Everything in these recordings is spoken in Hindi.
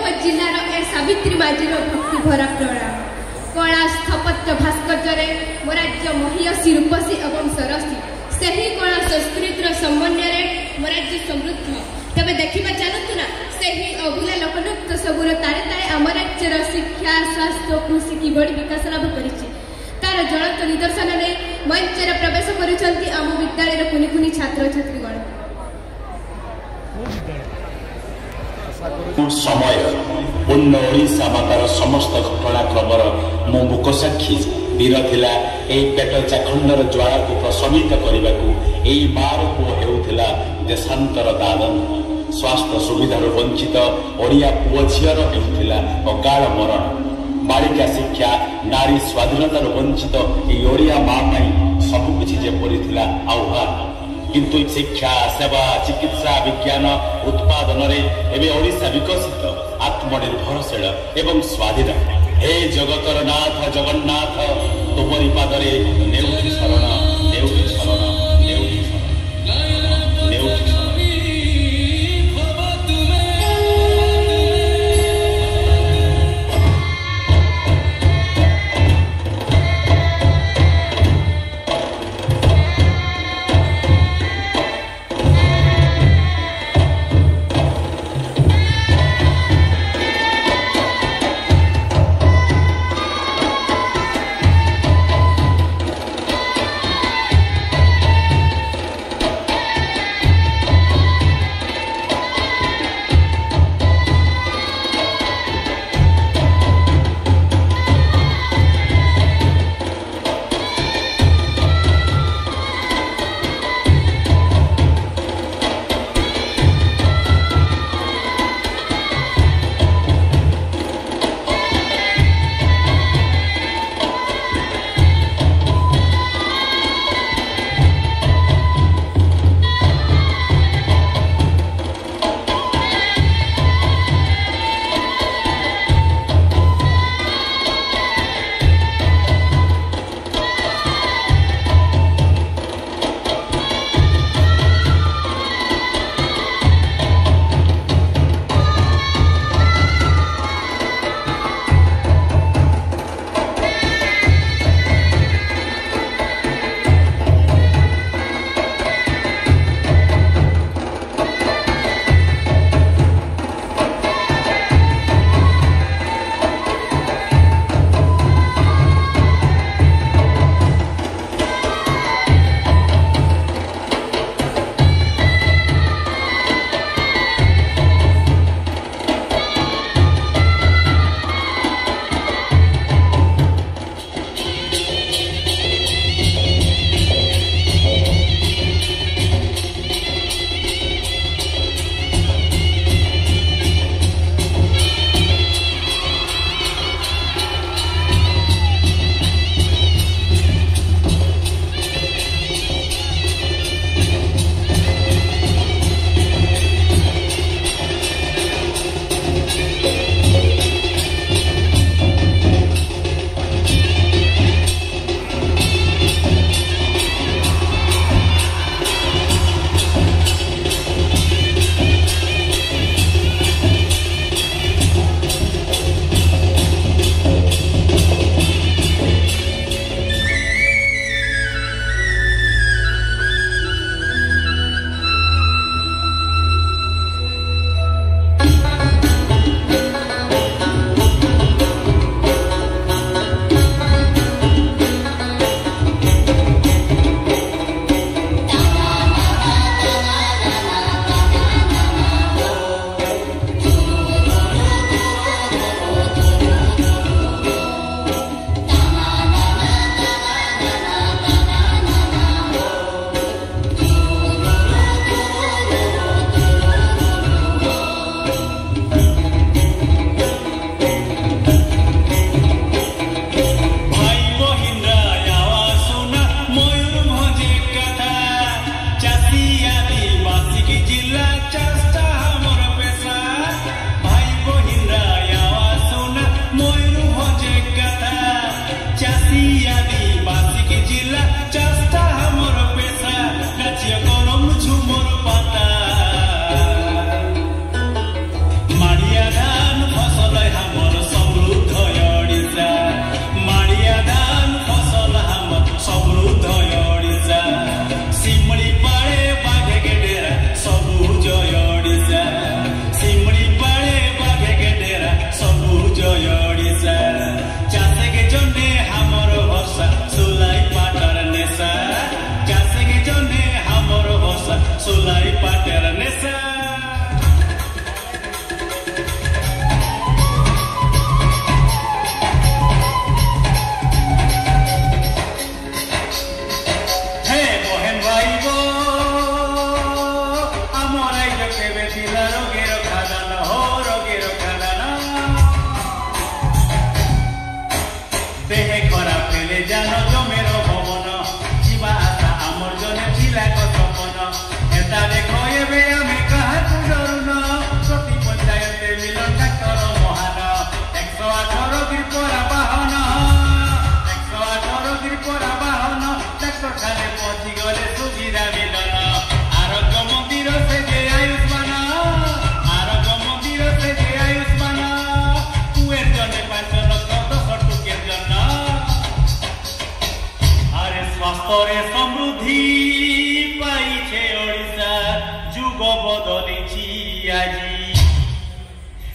देवगढ़ जिलार ए सावित्री माझीर भक्ति भरा प्रणाम। कला स्थापत्य भास्कर्य मोराज्य महिषी रूपसी एवं सरसी से ही कला संस्कृतिर समन्वय मोराज्य समृद्ध। तबे देखा चलतु ना से ही अभूला लोकनृत्य सबूर तारे तारे आम राज्यर शिक्षा स्वास्थ्य कृषि किभली विकास लाभ करिछि तार ज्वलंत निदर्शन ने मंचर प्रवेश करुछंती आम विद्यालय कुनि कुनि छात्र छात्रीगण। समय पूर्ण ओडिशा मातार समस्त घटनाक्रमर मो मुख साक्षी वीर थिला ए पेट चाखंडर ज्वाला को प्रशमित करने को मार पुओ हेउथिला देशांतर दादन। स्वास्थ्य सुविधार वंचित ओडिया पुओ झीर हेउथिला अकाल मरण। बालिका शिक्षा नारी स्वाधीनतार वंचित ए ओडिया माँ सबकिछि जेपरि थिला आह्वान। किंतु शिक्षा सेवा चिकित्सा विज्ञान उत्पादन एवं ओडिशा विकसित आत्मनिर्भरशील एवं स्वाधीन। हे जगतर नाथ जगन्नाथ तुमरी पादरे नेउठी शरण नेउठी शरण नेउठी शरण नेउठी शरण।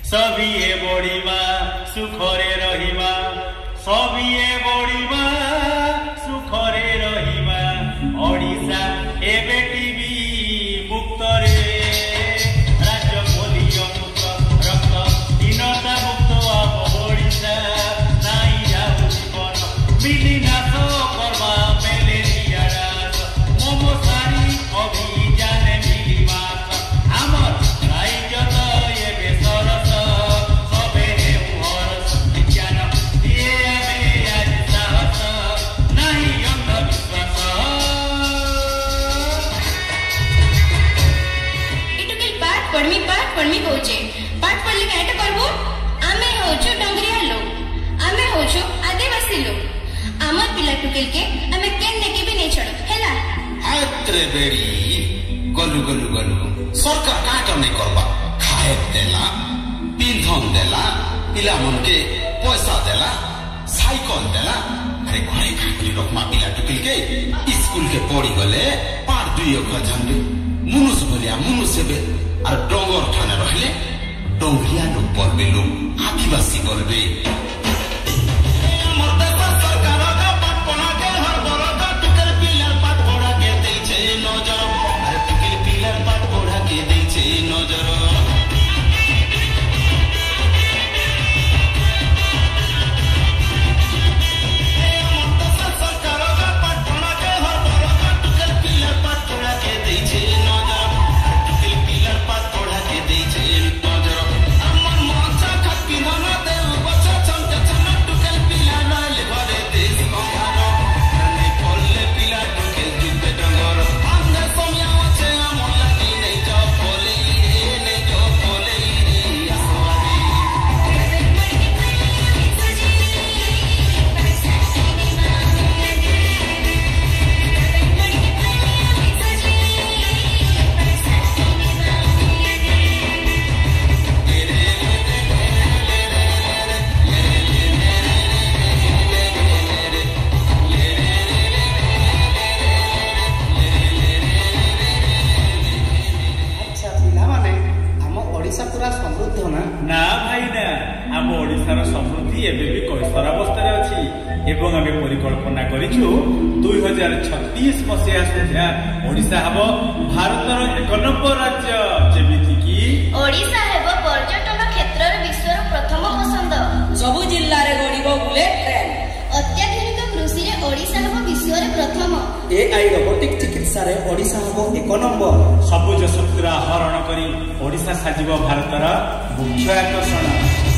सभिए बढ़िबा सुखरे रहिबा सभिए बढ़िबा सुखरे रहिबा ओडिशा एबेटी भी मुक्त रे राज्य पोलियो मुक्त रक्त हीनता मुक्त अब ओडिशा नाई जाऊ जीवन मिली नाश करबा मेलेरिया रास मोमो सारी अभियान मिली मास आमर राइज तो एबे सरस सबे हरस विज्ञान दिए आमे आज साहस नाही अंधविश्वास इटुके पाठ पढ़मी कहूचे पाठ पढ़ले काटा करबो आमे होछु डंगरिया लोग आमे होछु आदिवासी लोग आमर पिला टुकेल के आमे केन्ने के भी नहीं छड़ो हैला आत्रे बेड़ी गलु गलु गलु सरकार काटा नहीं करबा खाए देला पिंधन देला पिला मन के पैसा देला साइकिल देला अरे घरे खाली लोकमा पिला टुकेल के स्कूल के पढ़ी गले पार दुई अखर झंडे मुनुस भलिया मुनुस बे और डोंगर ठाने रहले डोंगरिया लोग बोलबे लोग आदिवासी बोलबे ना भाई ना आम ओडिशार समृद्धि एबे भी कैसर अवस्था अच्छी एवं आम परिकल्पना करिछु 2036 मसीहा सुधा ओडिशा हबो भारतर 1 नंबर राज्य जेमिति कि ओडिशा हेबो पर्यटन क्षेत्र विश्वर प्रथम पसंद सबु जिल्ला रे गड़िबो बुलेट ट्रेन अत्याधुनिक कृषि रे ओडिशा हेबो विश्वर प्रथम एआई रोबोटिक चिकित्सा रे ओडिशा हेबो 1 नंबर सबुज शक्तिर आहरण करी ओडिशा साजिबो भारतर मुख्य आकर्षण।